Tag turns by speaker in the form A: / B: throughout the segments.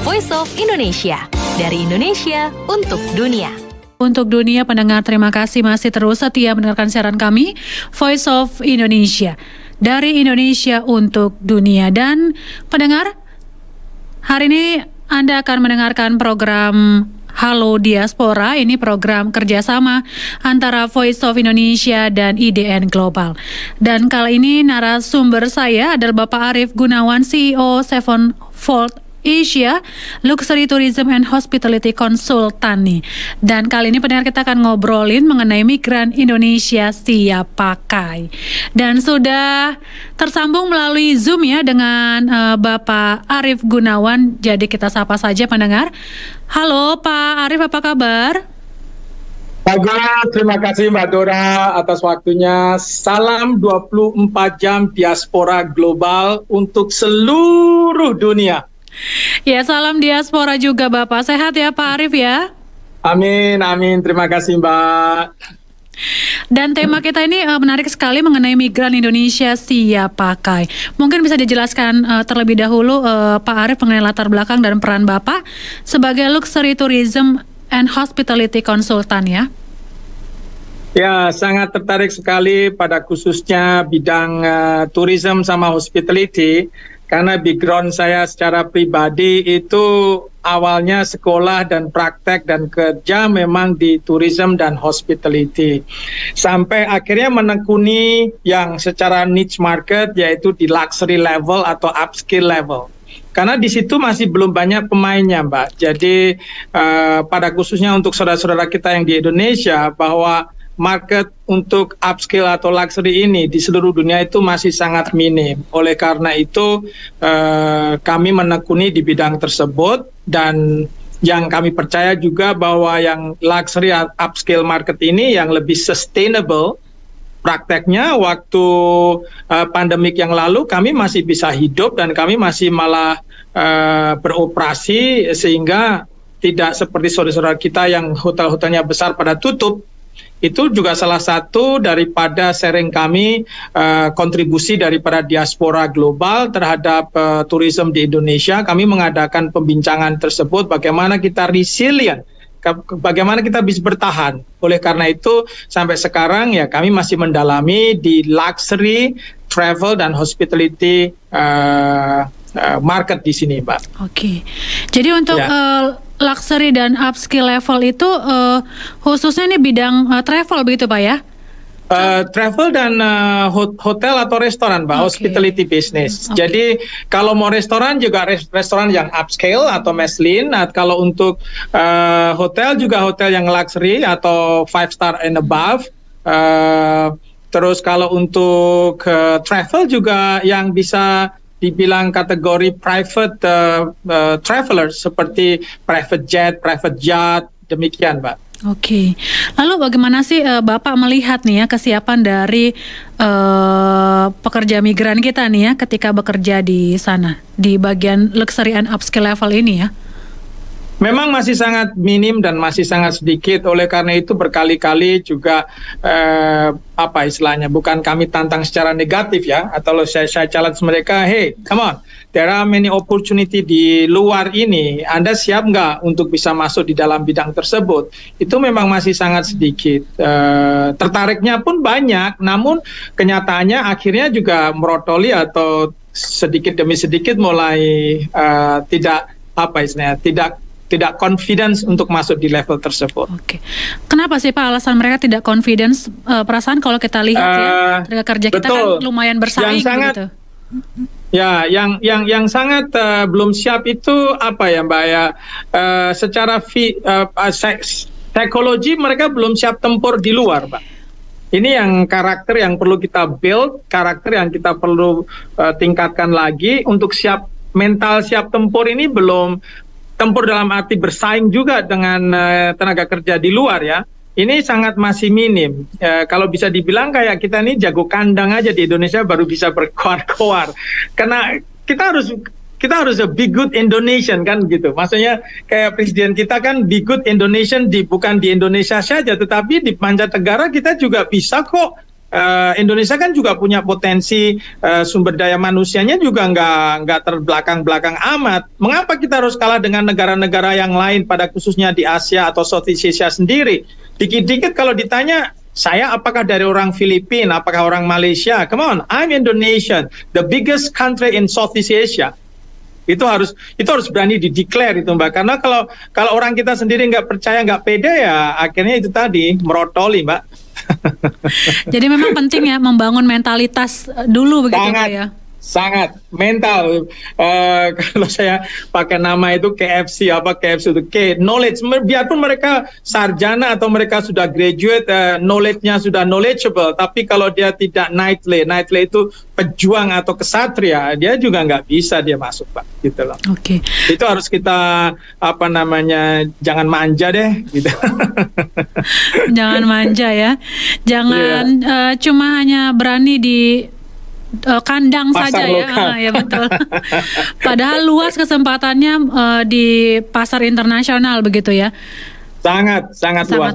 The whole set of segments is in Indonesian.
A: Voice of Indonesia. Dari Indonesia untuk dunia.
B: Untuk dunia pendengar, terima kasih masih terus setia mendengarkan siaran kami, Voice of Indonesia. Dari Indonesia untuk dunia. Dan pendengar, hari ini Anda akan mendengarkan program Halo Diaspora. Ini program kerjasama antara Voice of Indonesia dan IDN Global. Dan kali ini narasumber saya adalah Bapak Arief Gunawan, CEO Sevenfold Asia Luxury Tourism and Hospitality Consultant nih. Dan kali ini pendengar kita akan ngobrolin mengenai migran Indonesia siap pakai. Dan sudah tersambung melalui Zoom ya dengan Bapak Arief Gunawan. Jadi kita sapa saja pendengar. Halo Pak Arief, apa kabar?
C: Bagus, terima kasih Mbak Dora atas waktunya. Salam 24 jam diaspora global untuk seluruh dunia.
B: Ya, salam diaspora juga Bapak. Sehat ya Pak Arief ya?
C: Amin, amin. Terima kasih Mbak.
B: Dan tema kita ini menarik sekali mengenai migran Indonesia siap pakai. Mungkin bisa dijelaskan terlebih dahulu Pak Arief mengenai latar belakang dan peran Bapak sebagai Luxury Tourism and Hospitality Consultant ya?
C: Ya, sangat tertarik sekali pada khususnya bidang tourism sama hospitality. Karena background saya secara pribadi itu awalnya sekolah dan praktek dan kerja memang di tourism dan hospitality. Sampai akhirnya menekuni yang secara niche market yaitu di luxury level atau upscale level. Karena di situ masih belum banyak pemainnya Mbak. Jadi pada khususnya untuk saudara-saudara kita yang di Indonesia bahwa market untuk upscale atau luxury ini di seluruh dunia itu masih sangat minim. Oleh karena itu kami menekuni di bidang tersebut dan yang kami percaya juga bahwa yang luxury upscale market ini yang lebih sustainable. Prakteknya waktu pandemik yang lalu kami masih bisa hidup dan kami masih malah beroperasi sehingga tidak seperti saudara-saudara kita yang hotel-hotelnya besar pada tutup. Itu juga salah satu daripada sharing kami kontribusi daripada diaspora global terhadap tourism di Indonesia. Kami mengadakan pembincangan tersebut bagaimana kita resilient, bagaimana kita bisa bertahan. Oleh karena itu sampai sekarang ya kami masih mendalami di luxury, travel dan hospitality market di sini, Mbak.
B: Oke. Jadi untuk luxury dan upscale level itu khususnya ini bidang travel begitu Pak ya?
C: Travel dan hotel atau restoran, Mbak, hospitality business. Jadi kalau mau restoran juga restoran yang upscale atau Michelin. Kalau untuk hotel juga hotel yang luxury atau 5 star and above. Terus kalau untuk travel juga yang bisa dibilang kategori private travelers seperti private jet, private yacht, demikian Mbak.
B: Oke. Lalu bagaimana sih Bapak melihat nih ya kesiapan dari pekerja migran kita nih ya ketika bekerja di sana di bagian luxury and upscale level ini ya?
C: Memang masih sangat minim dan masih sangat sedikit. Oleh karena itu berkali-kali juga apa istilahnya, bukan kami tantang secara negatif ya, atau saya challenge mereka, hey come on, there are many opportunity di luar ini, Anda siap nggak untuk bisa masuk di dalam bidang tersebut? Itu memang masih sangat sedikit. Tertariknya pun banyak, namun kenyataannya akhirnya juga merotoli atau sedikit demi sedikit mulai tidak apa istilahnya, tidak confidence untuk masuk di level tersebut.
B: Oke. Kenapa sih Pak alasan mereka tidak confidence? Perasaan kalau kita lihat ya tenaga kerja kita kan lumayan bersaing gitu.
C: Ya, yang sangat belum siap itu apa ya Mbak ya? Secara psikologi mereka belum siap tempur di luar, Pak. Ini yang karakter yang perlu kita build, karakter yang kita perlu tingkatkan lagi untuk mental siap tempur ini belum. Tempur dalam arti bersaing juga dengan tenaga kerja di luar ya. Ini sangat masih minim. Kalau bisa dibilang kayak kita ini jago kandang aja di Indonesia baru bisa berkoar-koar. Karena kita harus be good Indonesian kan gitu. Maksudnya kayak presiden kita kan be good Indonesian bukan di Indonesia saja, tetapi di mancanegara kita juga bisa kok Indonesia kan juga punya potensi sumber daya manusianya juga nggak terbelakang-belakang amat. Mengapa kita harus kalah dengan negara-negara yang lain, pada khususnya di Asia atau Southeast Asia sendiri? Dikit-dikit kalau ditanya, saya apakah dari orang Filipina, apakah orang Malaysia? Come on, I'm Indonesian, the biggest country in Southeast Asia. Itu harus berani di-declare itu, Mbak. Karena kalau orang kita sendiri nggak percaya, nggak pede, ya akhirnya itu tadi merotoli, Mbak.
B: Jadi memang penting ya membangun mentalitas dulu begitu Pak ya.
C: Sangat mental. Kalau saya pakai nama itu KFC itu knowledge. Biarpun mereka sarjana atau mereka sudah graduate, knowledge-nya sudah knowledgeable, tapi kalau dia tidak knightly itu pejuang atau kesatria, dia juga nggak bisa dia masuk, Pak, gitu loh. Oke. Itu harus kita jangan manja deh, gitu.
B: Jangan manja ya. Jangan cuma hanya berani di kandang pasar saja lokal. Ya betul. Padahal luas kesempatannya di pasar internasional begitu ya.
C: Sangat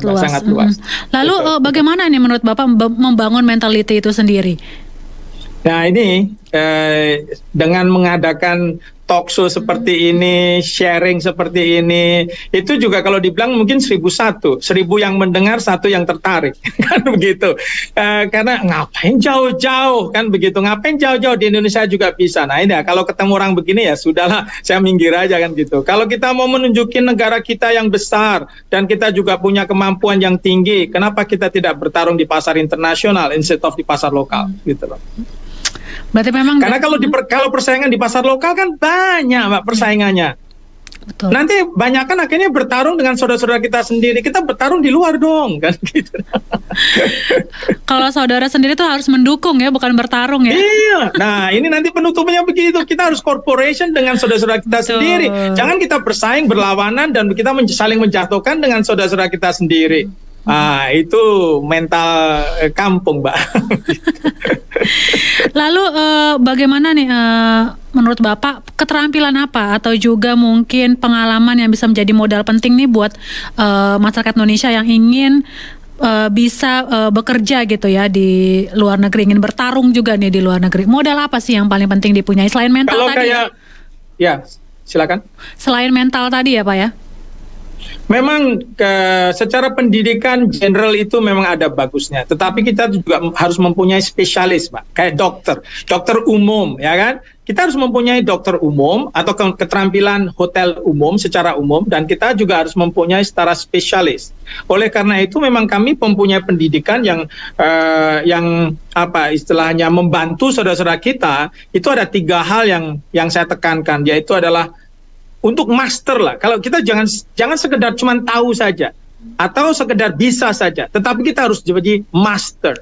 C: luas.
B: Lalu bagaimana nih menurut Bapak membangun mentality itu sendiri?
C: Nah ini dengan mengadakan talk show seperti ini, sharing seperti ini, itu juga kalau dibilang mungkin 1.000 yang mendengar, 1 yang tertarik, kan begitu. Karena ngapain jauh-jauh, kan begitu, ngapain jauh-jauh, di Indonesia juga bisa. Nah ini ya, kalau ketemu orang begini ya sudahlah, saya minggir aja kan gitu. Kalau kita mau menunjukin negara kita yang besar, dan kita juga punya kemampuan yang tinggi, kenapa kita tidak bertarung di pasar internasional instead of di pasar lokal, gitu loh.
B: Berarti memang
C: karena kalau persaingan di pasar lokal kan banyak, Mbak, persaingannya. Betul. Nanti banyak kan akhirnya bertarung dengan saudara-saudara kita sendiri. Kita bertarung di luar dong, kan gitu.
B: Kalau saudara sendiri tuh harus mendukung ya, bukan bertarung ya.
C: Iya. Nah, ini nanti penutupnya begitu. Kita harus cooperation dengan saudara-saudara kita sendiri. Jangan kita bersaing, berlawanan, dan kita saling menjatuhkan dengan saudara-saudara kita sendiri. Itu mental kampung, Mbak.
B: Lalu bagaimana nih menurut Bapak, keterampilan apa atau juga mungkin pengalaman yang bisa menjadi modal penting nih buat masyarakat Indonesia yang ingin bisa bekerja gitu ya di luar negeri, ingin bertarung juga nih di luar negeri. Modal apa sih yang paling penting dipunyai selain mental
C: kalau
B: tadi?
C: Ya, silakan.
B: Selain mental tadi ya, Pak ya.
C: Memang secara pendidikan general itu memang ada bagusnya, tetapi kita juga harus mempunyai spesialis, Pak, kayak dokter umum, ya kan? Kita harus mempunyai dokter umum atau keterampilan hotel umum secara umum, dan kita juga harus mempunyai setara spesialis. Oleh karena itu memang kami mempunyai pendidikan yang istilahnya membantu saudara-saudara kita. Itu ada 3 hal yang saya tekankan, yaitu adalah untuk master lah. Kalau kita jangan sekedar cuma tahu saja atau sekedar bisa saja, tetapi kita harus jadi master.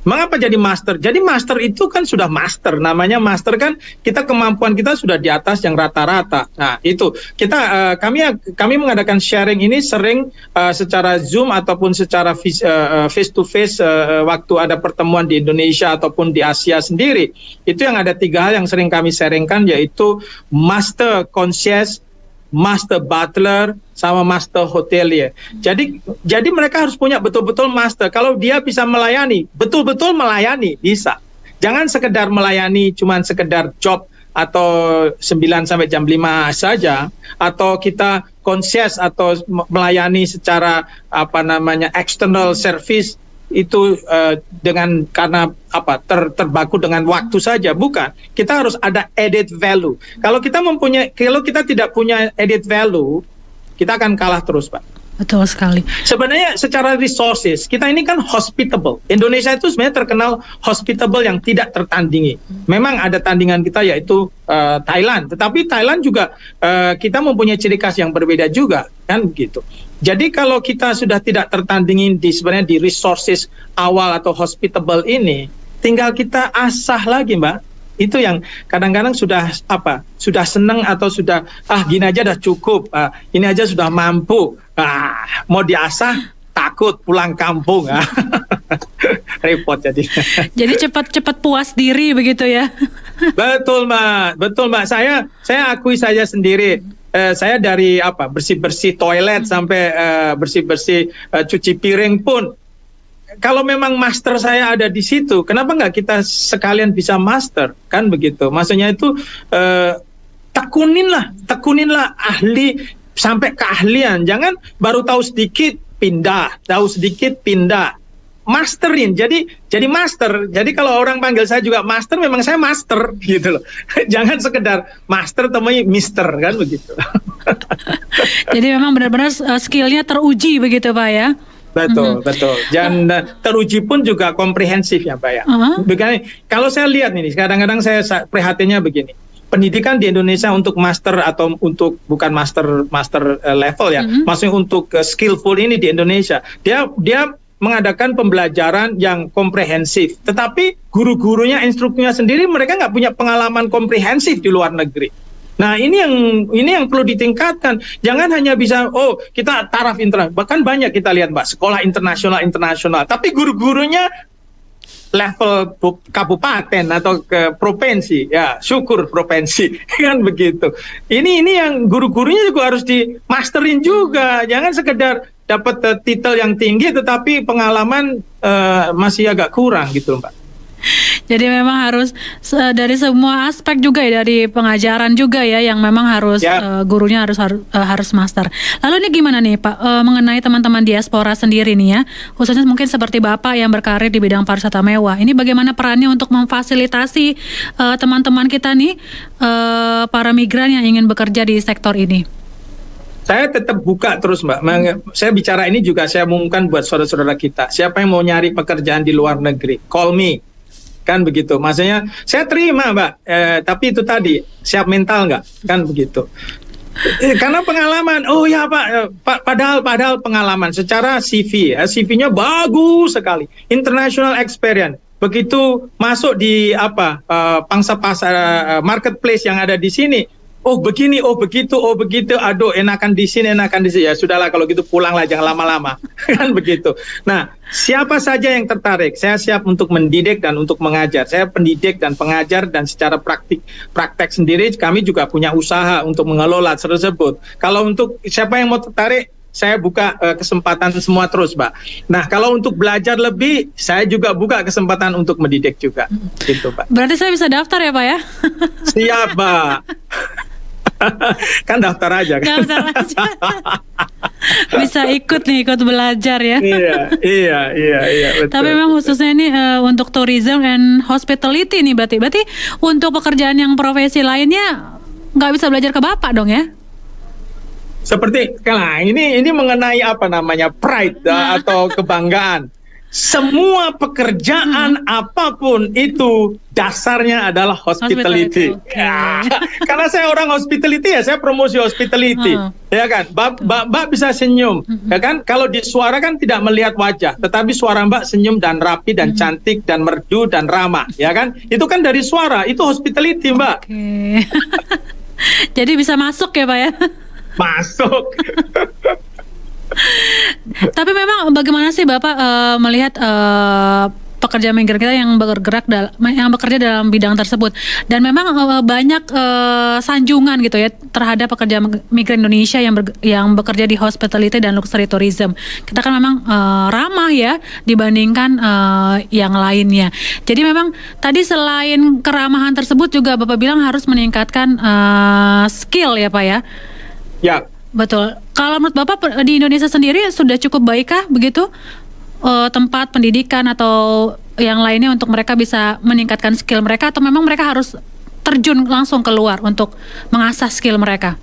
C: Mengapa jadi master? Jadi master itu kan sudah master. Namanya master kan kemampuan kita sudah di atas yang rata-rata. Nah, itu kita kami mengadakan sharing ini sering secara Zoom ataupun secara face to face waktu ada pertemuan di Indonesia ataupun di Asia sendiri. Itu yang ada 3 hal yang sering kami sharingkan, yaitu master concierge, master butler, sama master hotelier. Jadi mereka harus punya betul-betul master. Kalau dia bisa melayani, betul-betul melayani, bisa. Jangan sekedar melayani, cuman sekedar job atau 9 sampai jam 5 saja, atau kita concierge atau melayani secara external service itu karena terbaku dengan waktu saja, bukan. Kita harus ada added value. Kalau kita tidak punya added value, kita akan kalah terus, Pak.
B: Betul sekali.
C: Sebenarnya secara resources, kita ini kan hospitable. Indonesia itu sebenarnya terkenal hospitable yang tidak tertandingi. Memang ada tandingan kita, yaitu Thailand. Tetapi Thailand juga kita mempunyai ciri khas yang berbeda juga, kan gitu. Jadi kalau kita sudah tidak tertandingi sebenarnya di resources awal atau hospitable ini, tinggal kita asah lagi, Mbak. Itu yang kadang-kadang sudah senang atau sudah gini aja udah cukup, ini aja sudah mampu, mau diasah takut pulang kampung. Repot jadi. Jadi
B: cepat puas diri begitu ya.
C: Betul, Mbak. Saya akui saja sendiri. Saya dari bersih-bersih toilet sampai bersih-bersih cuci piring pun kalau memang master saya ada di situ, kenapa nggak kita sekalian bisa master, kan begitu? Maksudnya itu tekuninlah ahli sampai keahlian. Jangan baru tahu sedikit pindah, masterin. Jadi master. Jadi kalau orang panggil saya juga master, memang saya master gitu loh. Jangan sekedar master temui mister, kan begitu.
B: Jadi memang benar-benar skillnya teruji begitu Pak ya?
C: Betul. Dan teruji pun juga komprehensif ya Pak ya. Begini, kalau saya lihat ini, kadang-kadang saya prihatinnya begini. Pendidikan di Indonesia untuk master atau untuk bukan master level ya, maksudnya untuk skillful ini di Indonesia, dia mengadakan pembelajaran yang komprehensif, tetapi guru-gurunya, instrukturnya sendiri mereka nggak punya pengalaman komprehensif di luar negeri. Nah ini yang perlu ditingkatkan. Jangan hanya bisa kita taraf internasional, bahkan banyak kita lihat Mbak sekolah internasional, tapi guru-gurunya level kabupaten atau ke provinsi, ya syukur provinsi kan begitu. Ini yang guru-gurunya juga harus dimasterin juga. Jangan sekedar dapat titel yang tinggi tetapi pengalaman masih agak kurang gitu Mbak.
B: Jadi memang harus dari semua aspek juga ya, dari pengajaran juga ya, yang memang harus gurunya harus master. Lalu ini gimana nih Pak mengenai teman-teman diaspora sendiri nih ya, khususnya mungkin seperti Bapak yang berkarir di bidang pariwisata mewah. Ini bagaimana perannya untuk memfasilitasi teman-teman kita nih para migran yang ingin bekerja di sektor ini?
C: Saya tetap buka terus Mbak. Saya bicara ini juga saya umumkan buat saudara-saudara kita. Siapa yang mau nyari pekerjaan di luar negeri, call me. Kan begitu, maksudnya saya terima Mbak, tapi itu tadi siap mental nggak, kan begitu. Karena pengalaman, Pak, padahal pengalaman secara CV, CV-nya bagus sekali, international experience. Begitu masuk di pangsa pasar marketplace yang ada di sini, begini, begitu, aduh enakan di sini, ya sudahlah kalau gitu pulanglah, jangan lama-lama, kan begitu. Nah, siapa saja yang tertarik, saya siap untuk mendidik dan untuk mengajar. Saya pendidik dan pengajar, dan secara praktek sendiri kami juga punya usaha untuk mengelola tersebut. Kalau untuk siapa yang mau tertarik, saya buka kesempatan semua terus, Mbak. Nah, kalau untuk belajar lebih, saya juga buka kesempatan untuk mendidik juga, gitu, Pak.
B: Berarti saya bisa daftar ya, Pak ya?
C: Siap, Mbak. Kan daftar aja kan.
B: Daftar aja. Bisa ikut belajar ya.
C: Iya, betul.
B: Tapi memang khususnya ini untuk tourism and hospitality nih, berarti untuk pekerjaan yang profesi lainnya nggak bisa belajar ke Bapak dong ya?
C: Seperti ini mengenai pride atau kebanggaan. Semua pekerjaan apapun itu dasarnya adalah hospitality. Ya, karena saya orang hospitality ya, saya promosi hospitality. Ya kan, Mbak bisa senyum, ya kan? Kalau di suara kan tidak melihat wajah, tetapi suara Mbak senyum dan rapi dan cantik dan merdu dan ramah, ya kan? Itu kan dari suara, itu hospitality, Mbak.
B: Jadi bisa masuk ya, Pak ya?
C: Masuk.
B: Tapi memang bagaimana sih Bapak melihat pekerja migran kita yang bekerja dalam bidang tersebut, dan memang banyak sanjungan gitu ya terhadap pekerja migran Indonesia yang bekerja di hospitality dan luxury tourism. Kita kan memang ramah ya dibandingkan yang lainnya. Jadi memang tadi selain keramahan tersebut juga Bapak bilang harus meningkatkan skill ya Pak ya?
C: Ya.
B: Betul. Kalau menurut Bapak di Indonesia sendiri sudah cukup baikkah begitu tempat pendidikan atau yang lainnya untuk mereka bisa meningkatkan skill mereka, atau memang mereka harus terjun langsung keluar untuk mengasah skill mereka?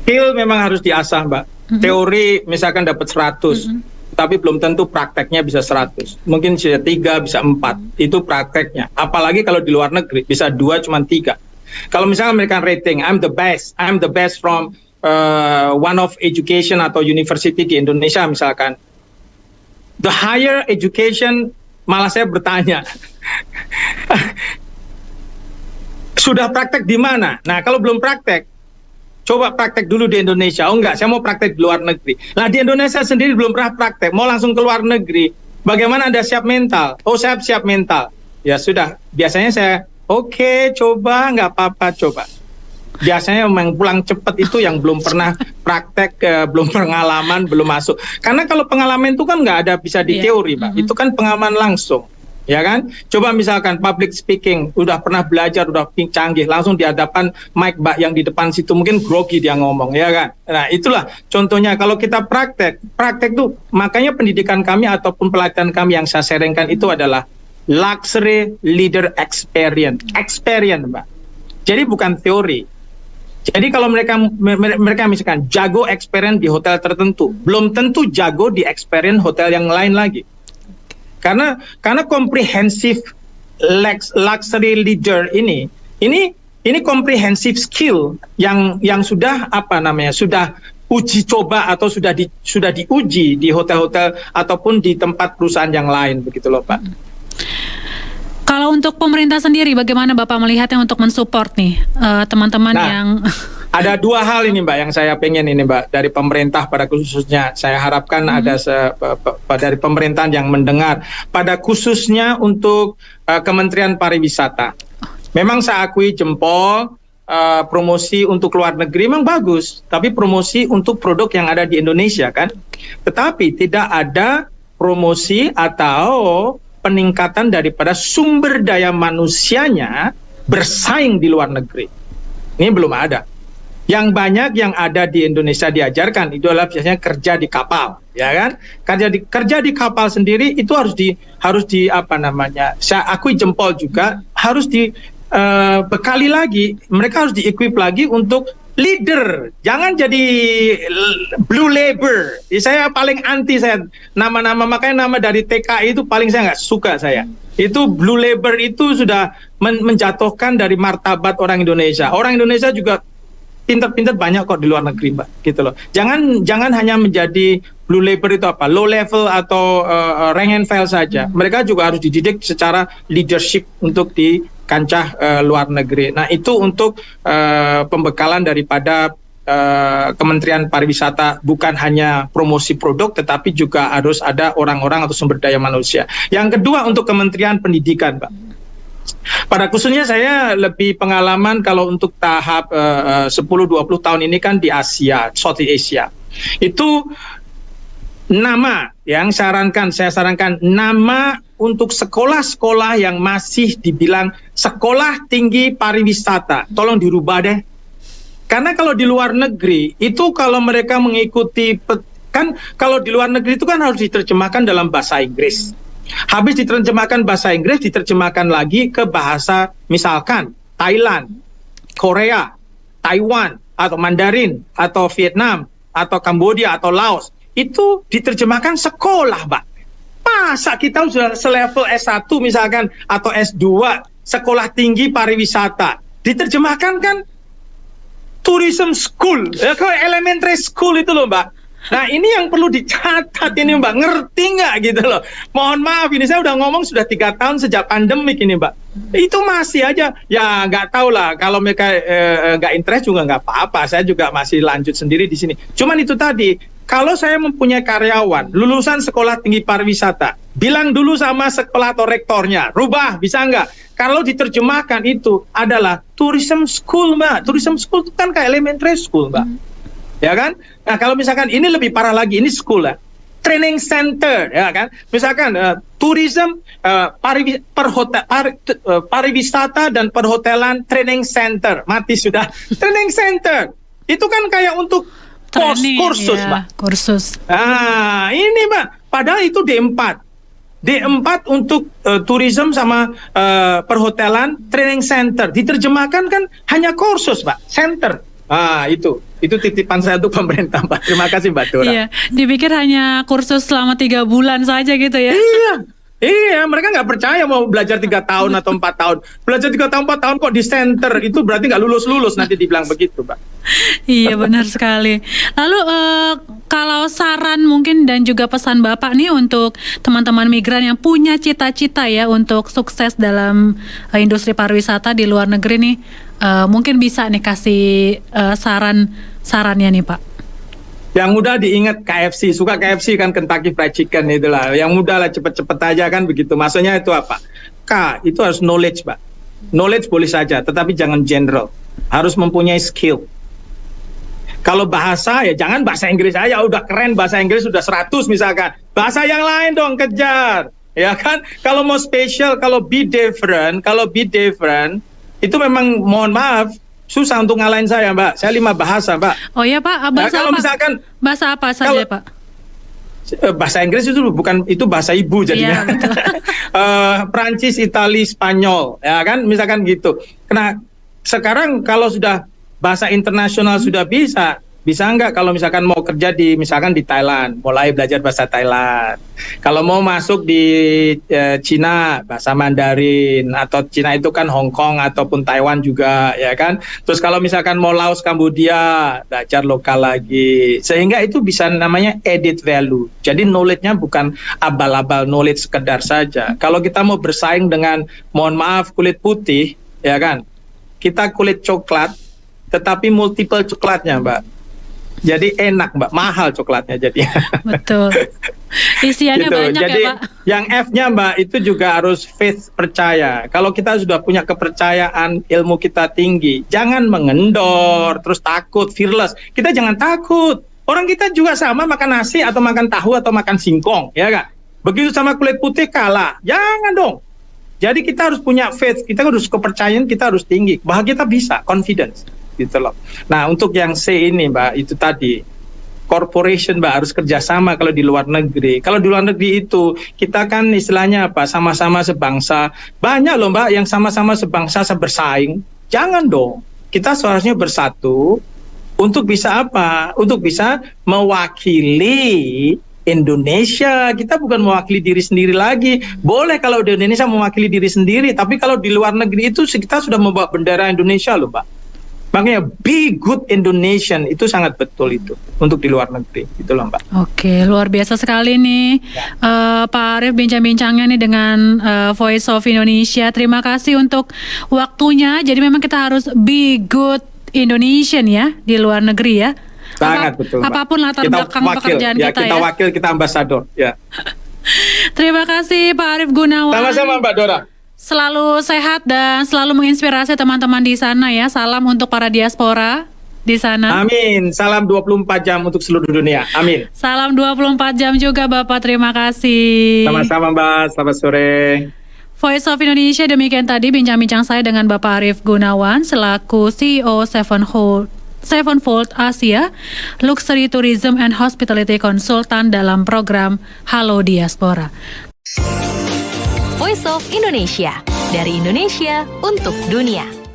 C: Skill memang harus diasah, Mbak. Teori misalkan dapat 100, tapi belum tentu prakteknya bisa 100. Mungkin bisa 3, bisa 4. Itu prakteknya. Apalagi kalau di luar negeri bisa 2 cuma 3. Kalau misalnya mereka rating, I'm the best from one of education atau university di Indonesia misalkan, the higher education, malah saya bertanya, sudah praktek di mana? Nah, kalau belum praktek, coba praktek dulu di Indonesia. Enggak, saya mau praktek di luar negeri. Nah, di Indonesia sendiri belum pernah praktek, mau langsung ke luar negeri. Bagaimana Anda siap mental? Saya siap mental. Ya sudah, biasanya saya, oke, coba, nggak apa-apa, coba. Biasanya memang pulang cepat itu yang belum pernah praktek, belum pengalaman, belum masuk. Karena kalau pengalaman itu kan nggak ada bisa di teori, Pak. Itu kan pengalaman langsung. Ya kan? Coba misalkan public speaking, udah pernah belajar, udah canggih, langsung di hadapan mic Mbak yang di depan situ mungkin grogi dia ngomong, ya kan? Nah, itulah contohnya kalau kita praktek tuh, makanya pendidikan kami ataupun pelatihan kami yang saya sharingkan itu adalah luxury leader experience, Mbak. Jadi bukan teori. Jadi kalau mereka misalkan jago experience di hotel tertentu, belum tentu jago di experience hotel yang lain lagi. Karena comprehensive luxury leader ini comprehensive skill yang sudah sudah uji coba atau sudah diuji di hotel-hotel ataupun di tempat perusahaan yang lain, begitu loh, Pak.
B: Kalau untuk pemerintah sendiri, bagaimana Bapak melihatnya untuk mensupport nih teman-teman yang...
C: Ada dua hal ini, Mbak, yang saya pengen ini, Mbak, dari pemerintah pada khususnya. Saya harapkan ada dari pemerintahan yang mendengar, pada khususnya untuk Kementerian Pariwisata. Memang saya akui jempol, promosi untuk luar negeri memang bagus, tapi promosi untuk produk yang ada di Indonesia kan. Tetapi tidak ada promosi atau peningkatan daripada sumber daya manusianya bersaing di luar negeri. Ini belum ada. Yang banyak yang ada di Indonesia diajarkan itu adalah biasanya kerja di kapal, ya kan? Kerja di kapal sendiri itu harus di saya akui jempol juga harus bekali lagi, mereka harus di-equip lagi untuk leader, jangan jadi blue labor. Saya paling anti nama-nama, makanya nama dari TKI itu paling saya nggak suka saya. Itu blue labor itu sudah menjatuhkan dari martabat orang Indonesia. Orang Indonesia juga pinter-pinter banyak kok di luar negeri, Mbak, gitu loh. Jangan hanya menjadi blue labor itu low level atau rank and file saja. Mereka juga harus dididik secara leadership untuk di kancah luar negeri. Nah, itu untuk pembekalan daripada Kementerian Pariwisata, bukan hanya promosi produk, tetapi juga harus ada orang-orang atau sumber daya manusia. Yang kedua untuk Kementerian Pendidikan, Pak. Pada khususnya saya lebih pengalaman kalau untuk tahap 10-20 tahun ini kan di Asia, Southeast Asia. Itu nama yang saya sarankan nama untuk sekolah-sekolah yang masih dibilang sekolah tinggi pariwisata. Tolong dirubah deh. Karena kalau di luar negeri itu kalau mereka mengikuti kalau di luar negeri itu kan harus diterjemahkan dalam bahasa Inggris. Habis diterjemahkan bahasa Inggris, diterjemahkan lagi ke bahasa misalkan Thailand, Korea, Taiwan, atau Mandarin, atau Vietnam, atau Kamboja, atau Laos. Itu diterjemahkan sekolah, Pak. Masa kita sudah selevel S1 misalkan, atau S2, sekolah tinggi pariwisata. Diterjemahkan kan tourism school, ke elementary school itu loh, Mbak. Nah, ini yang perlu dicatat ini, Mbak. Ngerti nggak gitu loh. Mohon maaf, ini saya udah ngomong sudah 3 tahun sejak pandemik ini, Mbak. Itu masih aja, ya nggak tahu lah. Kalau mereka nggak interest juga nggak apa-apa. Saya juga masih lanjut sendiri di sini. Cuman itu tadi, kalau saya mempunyai karyawan, lulusan sekolah tinggi pariwisata, bilang dulu sama sekolah atau rektornya, rubah, bisa nggak? Kalau diterjemahkan itu adalah tourism school, Mbak. Tourism school itu kan kayak elementary school, Mbak. Ya kan? Nah, kalau misalkan ini lebih parah lagi, ini sekolah, training center, ya kan? Misalkan tourism, pariwisata dan perhotelan training center, mati sudah. Training center, itu kan kayak untuk kursus, ya, Mbak. Kursus. Nah, ini, Mbak, padahal itu D4 untuk tourism sama perhotelan training center, diterjemahkan kan hanya kursus, Mbak, center. Itu titipan saya untuk pemerintah, Mbak. Terima kasih, Mbak Tura. Iya,
B: dipikir hanya kursus selama 3 bulan saja gitu ya.
C: Iya, mereka nggak percaya mau belajar 3 tahun atau 4 tahun. Belajar 3 tahun, 4 tahun kok di center, itu berarti nggak lulus nanti dibilang begitu, Mbak.
B: Iya, benar sekali. Lalu kalau saran mungkin dan juga pesan Bapak nih untuk teman-teman migran yang punya cita-cita ya untuk sukses dalam industri pariwisata di luar negeri nih, mungkin bisa nih kasih sarannya nih, Pak.
C: Yang mudah diingat KFC, suka KFC kan, Kentucky Fried Chicken itulah. Yang mudah lah, cepet-cepet aja kan begitu. Maksudnya itu apa? K itu harus knowledge, Pak. Knowledge boleh saja, tetapi jangan general. harus mempunyai skill. Kalau bahasa ya jangan bahasa Inggris aja, udah keren bahasa Inggris sudah 100 misalkan. Bahasa yang lain dong kejar. Ya kan? Kalau mau spesial, kalau be different, itu memang mohon maaf susah untuk ngalahin saya, Mbak. Saya 5 bahasa, Mbak.
B: Oh iya Pak, bahasa
C: kalau
B: apa?
C: Misalkan
B: bahasa apa saja Pak?
C: Bahasa Inggris itu bahasa ibu jadinya.
B: Iya,
C: Prancis, Itali, Spanyol, ya kan? Misalkan gitu. Karena sekarang kalau sudah bahasa internasional sudah bisa nggak kalau misalkan mau kerja misalkan di Thailand, mulai belajar bahasa Thailand. Kalau mau masuk di Cina, bahasa Mandarin, atau Cina itu kan Hong Kong ataupun Taiwan juga, ya kan. Terus kalau misalkan mau Laos, Kambodia, belajar lokal lagi. Sehingga itu bisa namanya added value. Jadi knowledge-nya bukan abal-abal knowledge sekedar saja. Kalau kita mau bersaing dengan, mohon maaf, kulit putih, ya kan. Kita kulit coklat, tetapi multiple coklatnya, Mbak. Jadi enak, Mbak, mahal coklatnya jadi.
B: Betul. Isiannya
C: gitu.
B: banyak
C: Jadi,
B: ya Pak.
C: yang F-nya, Mbak, itu juga harus faith, percaya. Kalau kita sudah punya kepercayaan, ilmu kita tinggi, jangan mengendor, terus takut, fearless. Kita jangan takut. Orang kita juga sama makan nasi atau makan tahu atau makan singkong, ya kan? Begitu sama kulit putih kalah, jangan dong. Jadi kita harus punya faith, kita harus kepercayaan, kita harus tinggi. Bahwa kita bisa, confidence. Gitu loh. Nah, untuk yang C ini, Mbak, itu tadi corporation, Mbak, harus kerjasama kalau di luar negeri. Kalau di luar negeri itu kita kan istilahnya apa? Sama-sama sebangsa. Banyak loh, Mbak, yang sama-sama sebangsa, bersaing. Jangan dong. Kita seharusnya bersatu untuk bisa apa? Untuk bisa mewakili Indonesia. Kita bukan mewakili diri sendiri lagi. Boleh kalau di Indonesia mewakili diri sendiri, tapi kalau di luar negeri itu kita sudah membawa bendera Indonesia loh, Mbak. Makanya be good Indonesian itu sangat betul itu untuk di luar negeri, gitu loh, Mbak.
B: Oke, luar biasa sekali nih Pak Arief bincang-bincangnya nih dengan Voice of Indonesia. Terima kasih untuk waktunya. Jadi memang kita harus be good Indonesian ya di luar negeri ya.
C: Sangat betul, Mbak.
B: Apapun latar
C: kita
B: belakang
C: wakil,
B: pekerjaan
C: ya,
B: kita ya.
C: Kita wakil, kita ambasador ya.
B: Terima kasih Pak Arief Gunawan.
C: Sama-sama, Mbak Dora.
B: Selalu sehat dan selalu menginspirasi teman-teman di sana ya. Salam untuk para diaspora di sana.
C: Amin. Salam 24 jam untuk seluruh dunia. Amin.
B: Salam 24 jam juga Bapak. Terima kasih.
C: Sama-sama, Mbak. Selamat sore.
B: Voice of Indonesia, demikian tadi bincang-bincang saya dengan Bapak Arief Gunawan selaku CEO Sevenfold Asia Luxury Tourism and Hospitality Consultant dalam program Halo Diaspora.
A: Voice of Indonesia, dari Indonesia untuk dunia.